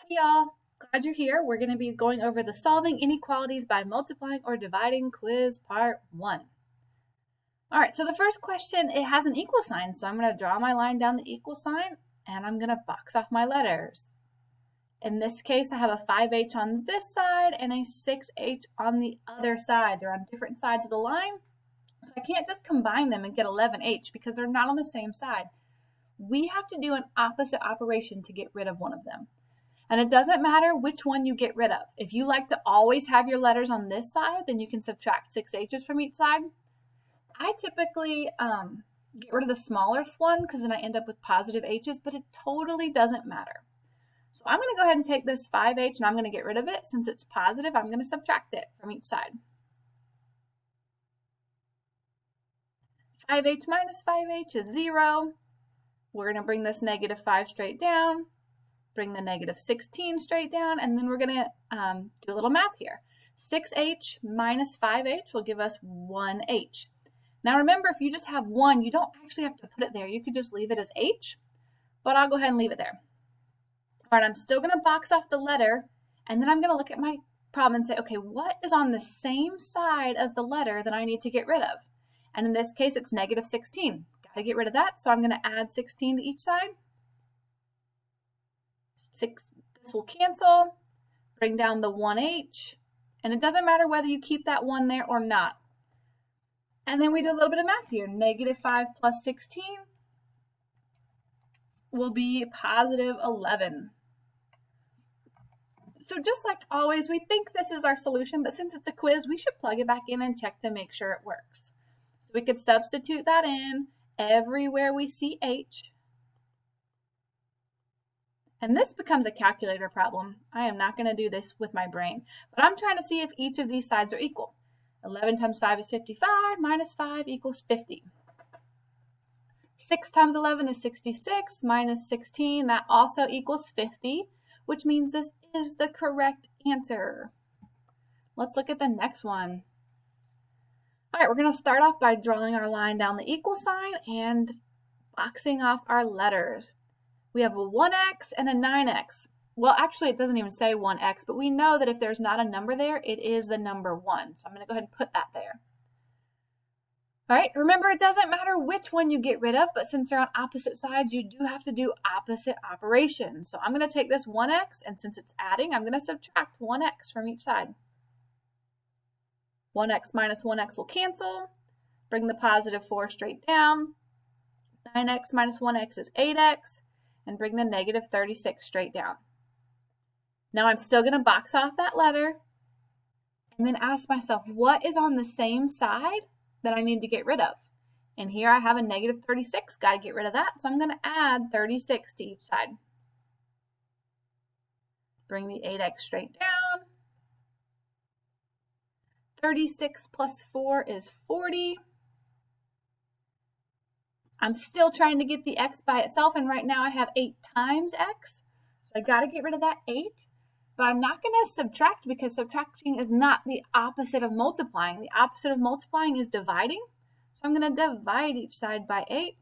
Hey y'all, glad you're here. We're going to be going over the Solving Inequalities by Multiplying or Dividing quiz part 1. All right, so the first question, it has an equal sign. So I'm going to draw my line down the equal sign and I'm going to box off my letters. In this case, I have a 5H on this side and a 6H on the other side. They're on different sides of the line. So I can't just combine them and get 11H because they're not on the same side. We have to do an opposite operation to get rid of one of them. And it doesn't matter which one you get rid of. If you like to always have your letters on this side, then you can subtract 6 H's from each side. I typically get rid of the smallest one because then I end up with positive H's, but it totally doesn't matter. So I'm going to go ahead and take this 5H and I'm going to get rid of it. Since it's positive, I'm going to subtract it from each side. 5H minus 5H is 0. We're going to bring this negative 5 straight down. Bring the negative 16 straight down, and then we're going to do a little math here. 6H minus 5H will give us 1H. Now remember, if you just have 1, you don't actually have to put it there. You could just leave it as H, but I'll go ahead and leave it there. All right, I'm still going to box off the letter, and then I'm going to look at my problem and say, okay, what is on the same side as the letter that I need to get rid of? And in this case, it's negative 16. Got to get rid of that, so I'm going to add 16 to each side. 6, this will cancel, bring down the 1H, and it doesn't matter whether you keep that 1 there or not. And then we do a little bit of math here. Negative 5 plus 16 will be positive 11. So just like always, we think this is our solution, but since it's a quiz, we should plug it back in and check to make sure it works. So we could substitute that in everywhere we see H. And this becomes a calculator problem. I am not going to do this with my brain, but I'm trying to see if each of these sides are equal. 11 times 5 is 55, minus 5 equals 50. 6 times 11 is 66, minus 16, that also equals 50, which means this is the correct answer. Let's look at the next one. All right, we're going to start off by drawing our line down the equal sign and boxing off our letters. We have a 1x and a 9x. Well, actually, it doesn't even say 1x, but we know that if there's not a number there, it is the number 1. So I'm going to go ahead and put that there. All right, remember, it doesn't matter which one you get rid of, but since they're on opposite sides, you do have to do opposite operations. So I'm going to take this 1x, and since it's adding, I'm going to subtract 1x from each side. 1x minus 1x will cancel. Bring the positive 4 straight down. 9x minus 1x is 8x. And bring the negative 36 straight down. Now I'm still going to box off that letter and then ask myself, what is on the same side that I need to get rid of? And here I have a negative 36, got to get rid of that, so I'm going to add 36 to each side. Bring the 8x straight down. 36 plus 4 is 40. I'm still trying to get the x by itself, and right now I have 8 times x, so I got to get rid of that 8, but I'm not going to subtract because subtracting is not the opposite of multiplying. The opposite of multiplying is dividing, so I'm going to divide each side by 8,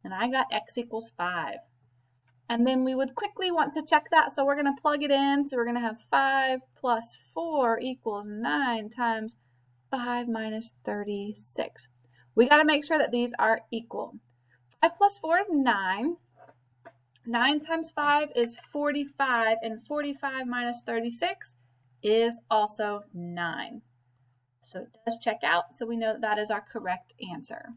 and I got x equals 5. And then we would quickly want to check that, so we're going to plug it in, so we're going to have 5 plus 4 equals 9 times 5 minus 36. We got to make sure that these are equal. 5 plus 4 is 9. 9 times 5 is 45, and 45 minus 36 is also 9. So it does check out, so we know that that is our correct answer.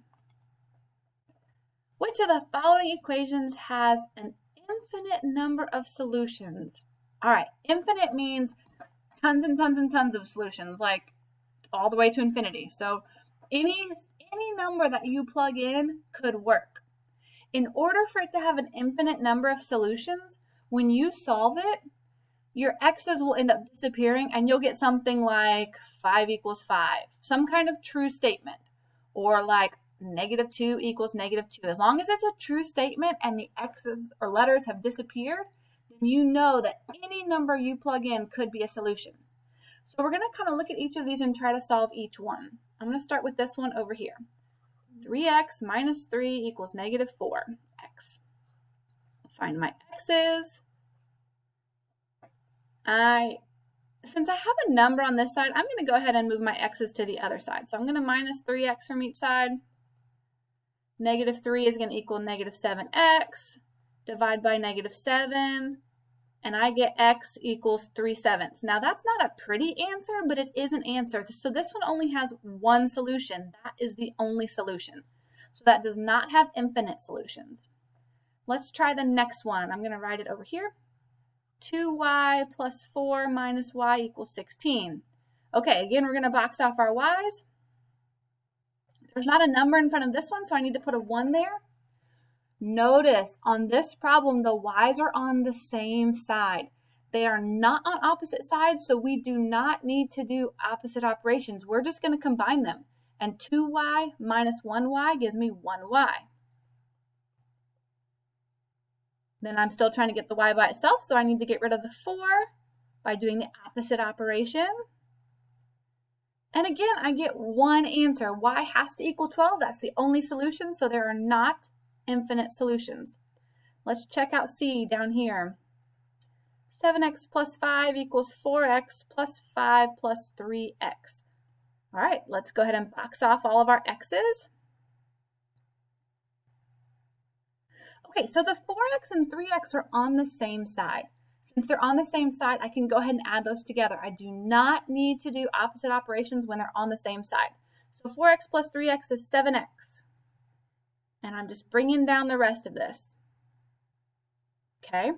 Which of the following equations has an infinite number of solutions? All right, infinite means tons and tons and tons of solutions, like all the way to infinity. So any number that you plug in could work. In order for it to have an infinite number of solutions, when you solve it, your x's will end up disappearing and you'll get something like 5 equals 5, some kind of true statement, or like negative 2 equals negative 2. As long as it's a true statement and the x's or letters have disappeared, then you know that any number you plug in could be a solution. So we're going to kind of look at each of these and try to solve each one. I'm going to start with this one over here. 3x minus 3 equals negative 4x. Find my x's. since I have a number on this side, I'm going to go ahead and move my x's to the other side. So I'm going to minus 3x from each side. Negative 3 is going to equal negative 7x. Divide by negative 7. And I get x equals 3/7. Now that's not a pretty answer, but it is an answer. So this one only has one solution. That is the only solution. So that does not have infinite solutions. Let's try the next one. I'm going to write it over here. 2y plus 4 minus y equals 16. Okay, again, we're going to box off our y's. There's not a number in front of this one, so I need to put a 1 there. Notice on this problem, the y's are on the same side. They are not on opposite sides, so we do not need to do opposite operations. We're just going to combine them. And 2y minus 1y gives me 1y. Then I'm still trying to get the y by itself, so I need to get rid of the 4 by doing the opposite operation. And again, I get one answer. Y has to equal 12. That's the only solution, so there are not infinite solutions. Let's check out C down here. 7x plus 5 equals 4x plus 5 plus 3x. All right, let's go ahead and box off all of our x's. Okay, so the 4x and 3x are on the same side. Since they're on the same side, I can go ahead and add those together. I do not need to do opposite operations when they're on the same side. So 4x plus 3x is 7x. And I'm just bringing down the rest of this. Okay.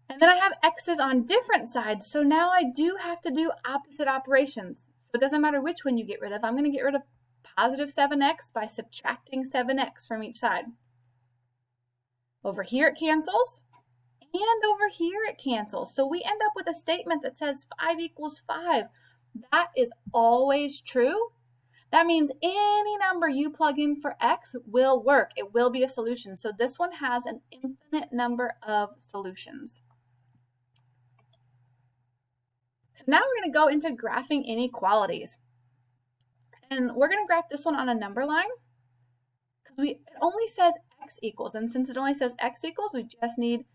And then I have x's on different sides. So now I do have to do opposite operations. So it doesn't matter which one you get rid of. I'm going to get rid of positive 7x by subtracting 7x from each side. Over here it cancels. And over here it cancels. So we end up with a statement that says 5 equals 5. That is always true. That means any number you plug in for x will work. It will be a solution. So this one has an infinite number of solutions. So now we're going to go into graphing inequalities. And we're going to graph this one on a number line because it only says x equals. And since it only says x equals, we just need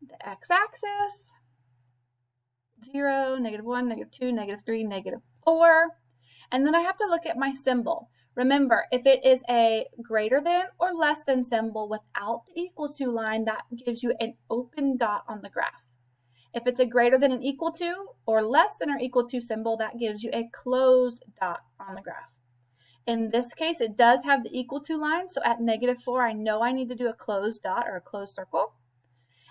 the x-axis, 0, -1, -2, -3, -4. And then I have to look at my symbol. Remember, if it is a greater than or less than symbol without the equal to line, that gives you an open dot on the graph. If it's a greater than and equal to or less than or equal to symbol, that gives you a closed dot on the graph. In this case, it does have the equal to line, so at -4, I know I need to do a closed dot or a closed circle.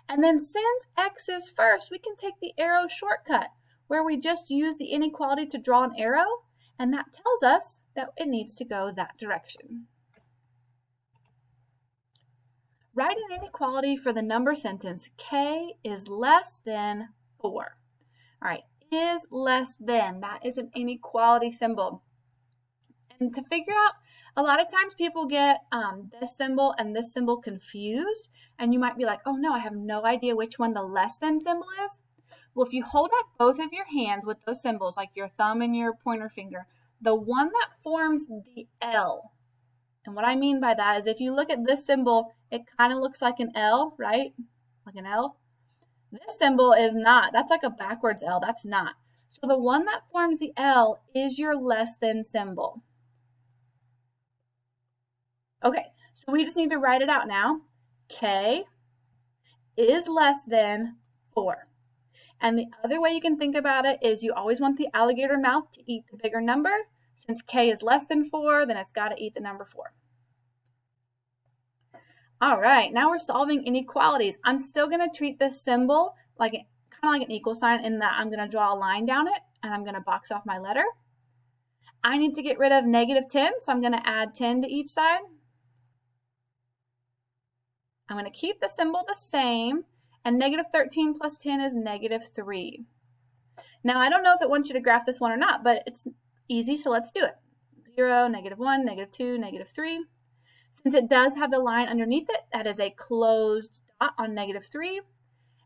And then since x is first, we can take the arrow shortcut, where we just use the inequality to draw an arrow, and that tells us that it needs to go that direction. Write an inequality for the number sentence, k is less than 4. All right, is less than, that is an inequality symbol. And to figure out, a lot of times people get this symbol and this symbol confused, and you might be like, oh no, I have no idea which one the less than symbol is. Well, if you hold up both of your hands with those symbols, like your thumb and your pointer finger, the one that forms the L, and what I mean by that is if you look at this symbol, it kind of looks like an L, right? Like an L. This symbol is not. That's like a backwards L. That's not. So the one that forms the L is your less than symbol. Okay, so we just need to write it out now. K is less than 4. And the other way you can think about it is you always want the alligator mouth to eat the bigger number. Since k is less than 4, then it's got to eat the number 4. All right, now we're solving inequalities. I'm still going to treat this symbol like kind of like an equal sign in that I'm going to draw a line down it, and I'm going to box off my letter. I need to get rid of -10, so I'm going to add 10 to each side. I'm going to keep the symbol the same, and -13 plus 10 is -3. Now, I don't know if it wants you to graph this one or not, but it's easy, so let's do it. 0, -1, -2, -3. Since it does have the line underneath it, that is a closed dot on -3.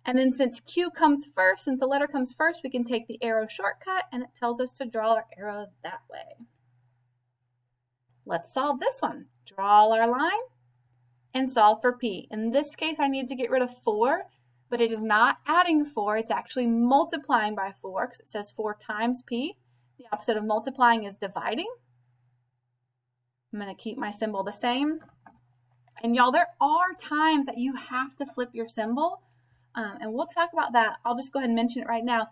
And then since Q comes first, since the letter comes first, we can take the arrow shortcut, and it tells us to draw our arrow that way. Let's solve this one. Draw our line and solve for P. In this case, I need to get rid of 4. but it is not adding 4. It's actually multiplying by 4 because it says 4 times p. The opposite of multiplying is dividing. I'm going to keep my symbol the same. And y'all, there are times that you have to flip your symbol, and we'll talk about that. I'll just go ahead and mention it right now.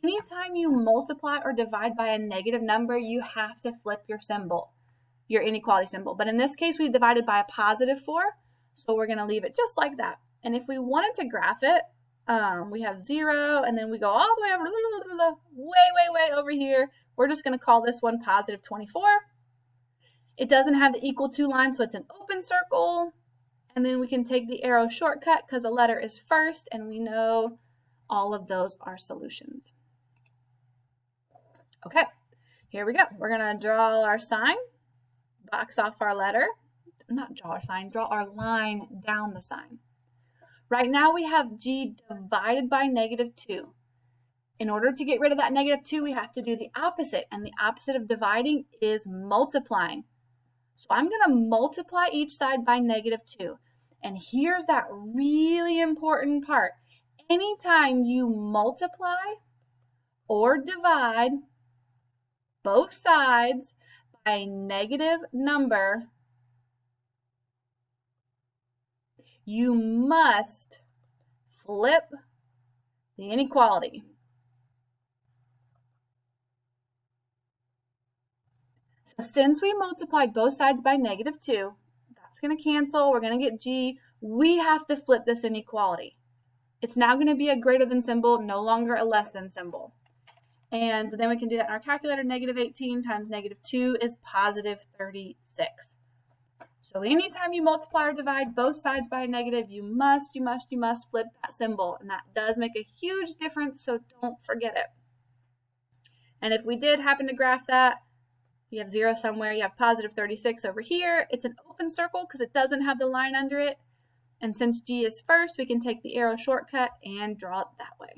Anytime you multiply or divide by a negative number, you have to flip your symbol, your inequality symbol. But in this case, we divided by a positive 4, so we're going to leave it just like that. And if we wanted to graph it, we have 0, and then we go all the way over, way over here. We're just going to call this one positive 24. It doesn't have the equal to line, so it's an open circle. And then we can take the arrow shortcut because a letter is first, and we know all of those are solutions. Okay, here we go. We're going to draw our sign, box off our letter. Not draw our sign, draw our line down the sign. Right now we have g divided by -2. In order to get rid of that -2, we have to do the opposite, and the opposite of dividing is multiplying. So I'm going to multiply each side by -2. And here's that really important part. Anytime you multiply or divide both sides by a negative number, you must flip the inequality. Since we multiplied both sides by -2, that's going to cancel. We're going to get g. We have to flip this inequality. It's now going to be a greater than symbol, no longer a less than symbol. And then we can do that in our calculator. -18 times -2 is positive 36. So anytime you multiply or divide both sides by a negative, you must flip that symbol. And that does make a huge difference, so don't forget it. And if we did happen to graph that, you have 0 somewhere, you have positive 36 over here. It's an open circle because it doesn't have the line under it. And since g is first, we can take the arrow shortcut and draw it that way.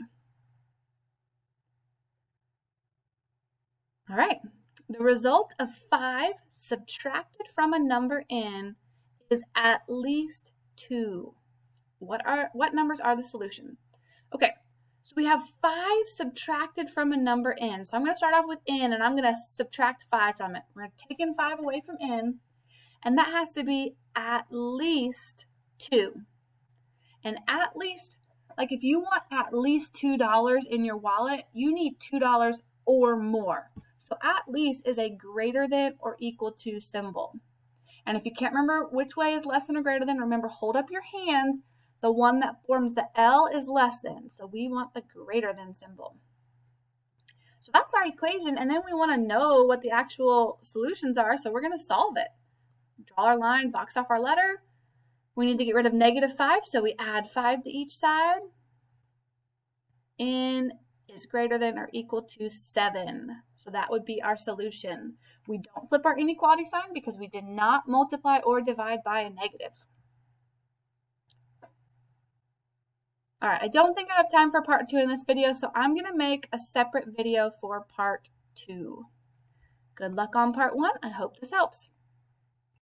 All right, the result of 5 subtracted from a number n is at least 2. What numbers are the solution? Okay, so we have 5 subtracted from a number n. So I'm going to start off with n, and I'm going to subtract 5 from it. We're taking 5 away from n, and that has to be at least 2. And at least, like if you want at least $2 in your wallet, you need $2 or more. So at least is a greater than or equal to symbol. And if you can't remember which way is less than or greater than, remember, hold up your hands. The one that forms the L is less than. So we want the greater than symbol. So that's our equation. And then we want to know what the actual solutions are. So we're going to solve it. Draw our line, box off our letter. We need to get rid of -5. So we add 5 to each side. N is greater than or equal to 7. So that would be our solution. We don't flip our inequality sign because we did not multiply or divide by a negative. All right, I don't think I have time for part 2 in this video, so I'm going to make a separate video for part 2. Good luck on part 1. I hope this helps.